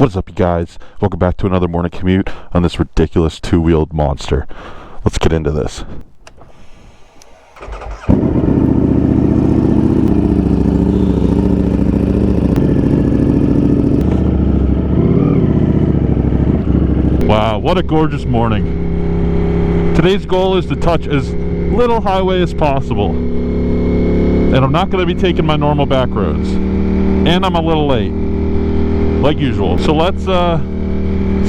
What's up, you guys? Welcome back to another morning commute on this ridiculous two-wheeled monster. Let's get into this. Wow, what a gorgeous morning. Today's goal is to touch as little highway as possible. And I'm not going to be taking my normal back roads. And I'm a little late, like usual. So let's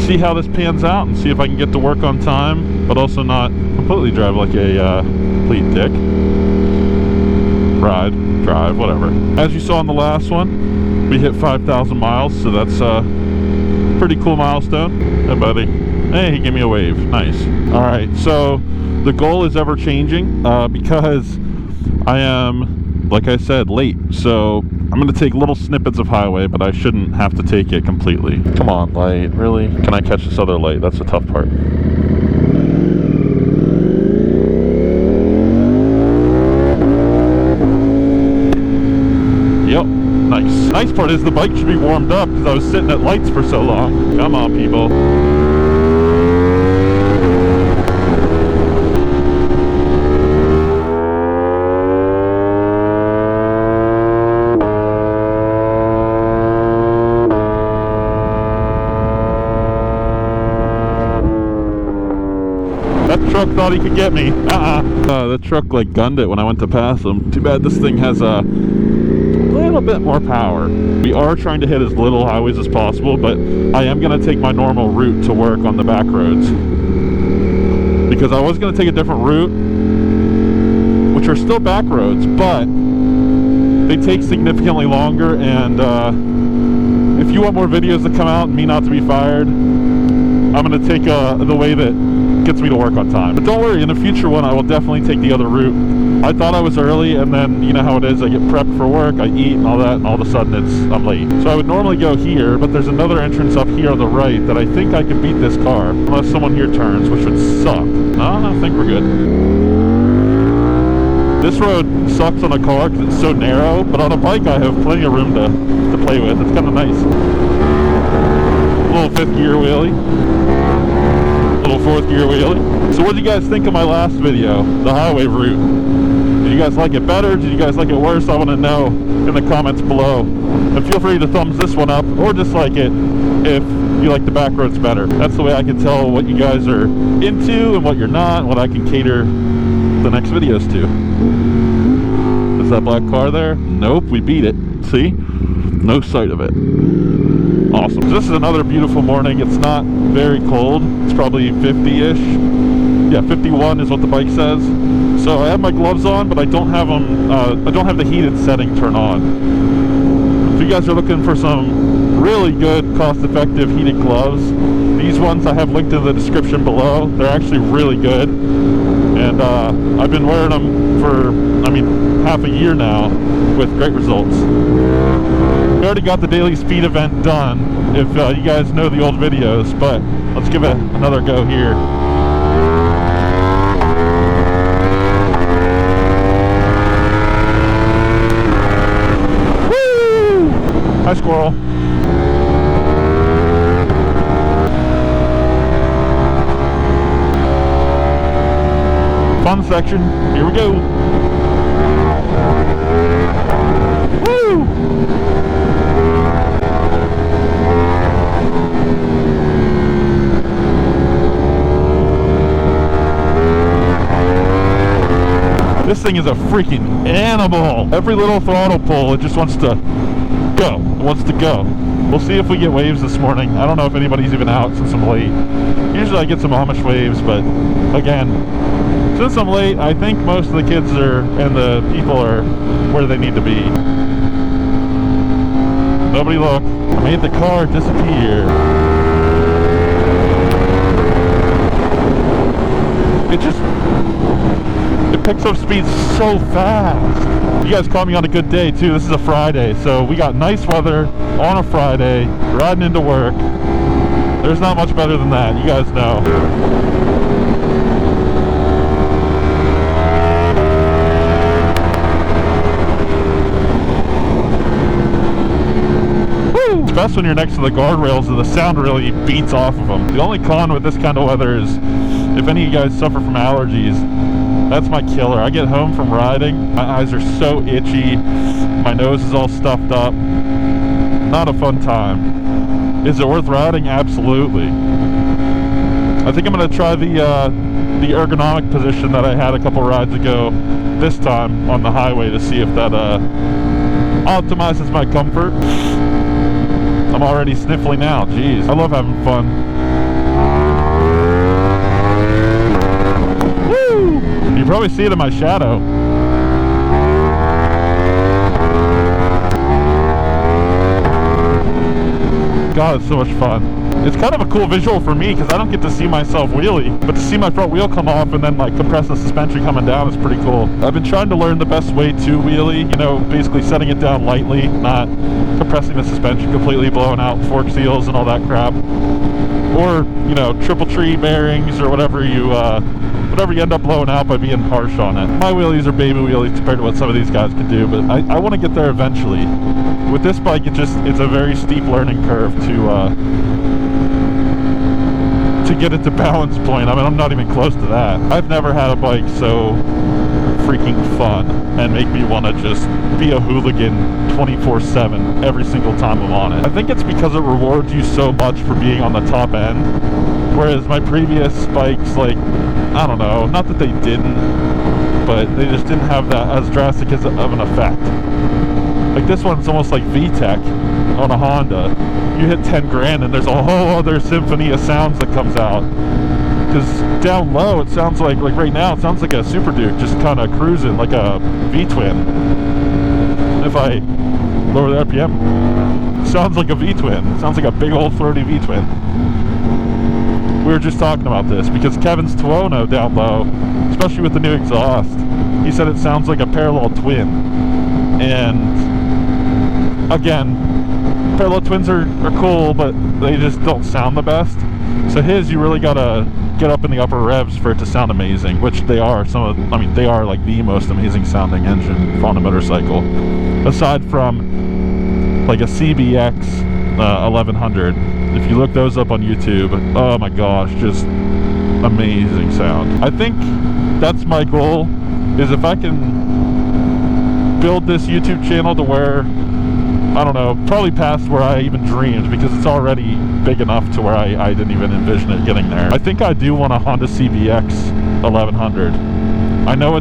see how this pans out and see if I can get to work on time, but also not completely drive like a complete dick. Drive, whatever. As you saw in the last one, we hit 5,000 miles, so that's pretty cool milestone. Hey, buddy. Hey, he gave me a wave. Nice. All right, so the goal is ever changing because I am, like I said, late. So I'm going to take little snippets of highway, but I shouldn't have to take it completely. Come on, light. Really? Can I catch this other light? That's the tough part. Yep. Nice. Nice part is the bike should be warmed up because I was sitting at lights for so long. Come on, people. That truck thought he could get me. The truck like gunned it when I went to pass him. Too bad this thing has a little bit more power. We are trying to hit as little highways as possible, but I am going to take my normal route to work on the back roads. Because I was going to take a different route, which are still back roads, but they take significantly longer, and if you want more videos to come out and me not to be fired, I'm going to take the way that gets me to work on time. But don't worry, in a future one I will definitely take the other route. I thought I was early, and then you know how it is, I get prepped for work, I eat and all that, and all of a sudden I'm late. So I would normally go here, but there's another entrance up here on the right that I think I can beat this car, unless someone here turns, which would suck. No, I think we're good. This road sucks on a car because it's so narrow, but on a bike I have plenty of room to play with. It's kind of nice. A little fifth gear wheelie. Little fourth gear wheelie. So what did you guys think of my last video, the highway route? Did you guys like it better? Did you guys like it worse? I want to know in the comments below. And feel free to thumbs this one up or dislike it if you like the back roads better. That's the way I can tell what you guys are into and what you're not, and what I can cater the next videos to. Is that black car there? Nope, we beat it. See? No sight of it. Awesome. So this is another beautiful morning. It's not very cold. It's probably 50-ish. Yeah, 51 is what the bike says. So I have my gloves on, but I don't have them. I don't have the heated setting turned on. If you guys are looking for some really good, cost-effective heated gloves, these ones I have linked in the description below. They're actually really good, and I've been wearing them for, half a year now with great results. We already got the daily speed event done, if you guys know the old videos, but let's give it another go here. Woo! Hi, squirrel. Fun section. Here we go. Woo! This thing is a freaking animal. Every little throttle pull, it just wants to go. It wants to go. We'll see if we get waves this morning. I don't know if anybody's even out since I'm late. Usually I get some Amish waves, but again, since I'm late, I think most of the kids and the people are where they need to be. Nobody look. I made the car disappear. It picks up speed so fast. You guys caught me on a good day too. This is a Friday, so we got nice weather on a Friday, riding into work. There's not much better than that, you guys know. best when you're next to the guardrails, and the sound really beats off of them. The only con with this kind of weather is, if any of you guys suffer from allergies, that's my killer. I get home from riding, my eyes are so itchy, my nose is all stuffed up. Not a fun time. Is it worth riding? Absolutely. I think I'm going to try the ergonomic position that I had a couple rides ago this time on the highway to see if that optimizes my comfort. I'm already sniffling now. Jeez, I love having fun. Woo! You probably see it in my shadow. God, it's so much fun. It's kind of a cool visual for me because I don't get to see myself wheelie, but to see my front wheel come off and then like compress the suspension coming down is pretty cool. I've been trying to learn the best way to wheelie, you know, basically setting it down lightly, not compressing the suspension completely, blowing out fork seals and all that crap. Or, you know, triple tree bearings or whatever you end up blowing out by being harsh on it. My wheelies are baby wheelies compared to what some of these guys can do, but I want to get there eventually. With this bike, it's a very steep learning curve to get it to balance point. I mean, I'm not even close to that. I've never had a bike so freaking fun and make me want to just be a hooligan 24/7 every single time I'm on it. I think it's because it rewards you so much for being on the top end, whereas my previous bikes, like, I don't know, not that they didn't, but they just didn't have that as drastic of an effect. Like this one's almost like VTEC on a Honda. You hit 10 grand and there's a whole other symphony of sounds that comes out. Because down low it sounds like right now it sounds like a Super Duke just kind of cruising like a V-twin. If I lower the RPM, it sounds like a V-twin. It sounds like a big old throaty V-twin. We were just talking about this because Kevin's Tuono down low, especially with the new exhaust, he said it sounds like a parallel twin. And again, parallel twins are cool, but they just don't sound the best. So his, you really gotta get up in the upper revs for it to sound amazing, which they are. They are like the most amazing sounding engine on a motorcycle, aside from like a CBX 1100. If you look those up on YouTube, oh my gosh, just amazing sound. I think that's my goal, is if I can build this YouTube channel to where, I don't know, probably past where I even dreamed, because it's already big enough to where I didn't even envision it getting there. I think I do want a Honda CBX 1100. I know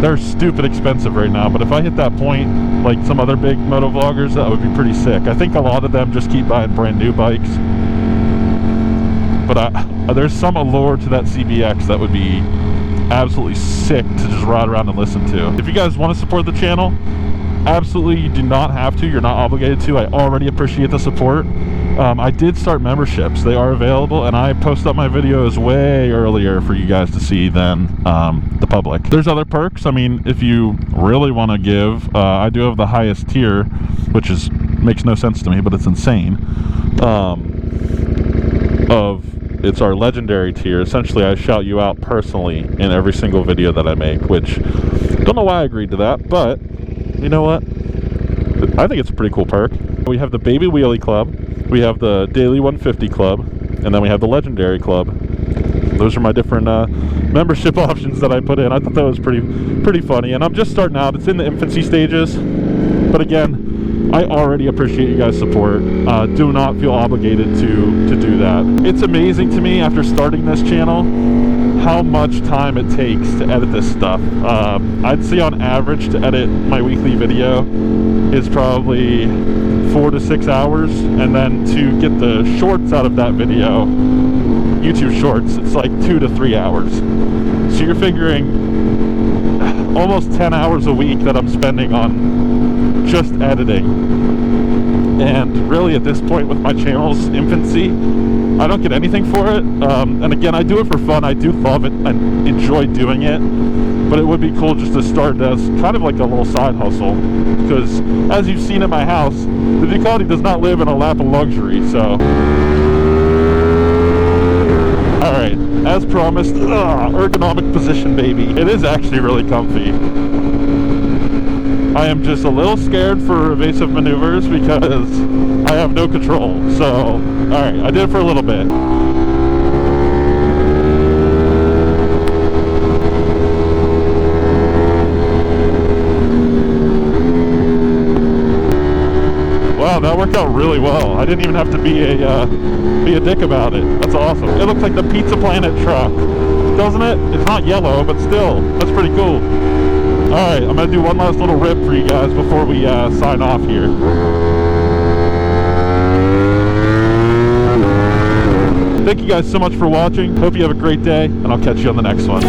they're stupid expensive right now, but if I hit that point, like some other big moto vloggers, that would be pretty sick. I think a lot of them just keep buying brand new bikes, but there's some allure to that CBX that would be absolutely sick to just ride around and listen to. If you guys want to support the channel, absolutely, you do not have to. You're not obligated to. I already appreciate the support. I did start memberships. They are available, and I post up my videos way earlier for you guys to see than the public. There's other perks. I mean, if you really want to give, I do have the highest tier, which makes no sense to me, but it's insane. It's our legendary tier. Essentially, I shout you out personally in every single video that I make, which don't know why I agreed to that, but you know what? I think it's a pretty cool perk. We have the Baby Wheelie Club, we have the Daily 150 Club, and then we have the Legendary Club. Those are my different membership options that I put in. I thought that was pretty funny, and I'm just starting out. It's in the infancy stages, but again, I already appreciate you guys' support. Do not feel obligated to do that. It's amazing to me after starting this channel how much time it takes to edit this stuff. I'd say on average to edit my weekly video is probably 4 to 6 hours, and then to get the shorts out of that video, YouTube shorts, it's like 2 to 3 hours. So you're figuring almost 10 hours a week that I'm spending on just editing. And really at this point with my channel's infancy, I don't get anything for it. And again, I do it for fun. I do love it and enjoy doing it, but it would be cool just to start as kind of like a little side hustle, because as you've seen at my house, the Ducati does not live in a lap of luxury. So alright, as promised, ergonomic position, baby. It is actually really comfy. I am just a little scared for evasive maneuvers because I have no control. So, alright, I did it for a little bit. Wow, that worked out really well. I didn't even have to be a dick about it. That's awesome. It looks like the Pizza Planet truck, doesn't it? It's not yellow, but still, that's pretty cool. Alright, I'm going to do one last little rip for you guys before we sign off here. Thank you guys so much for watching. Hope you have a great day, and I'll catch you on the next one.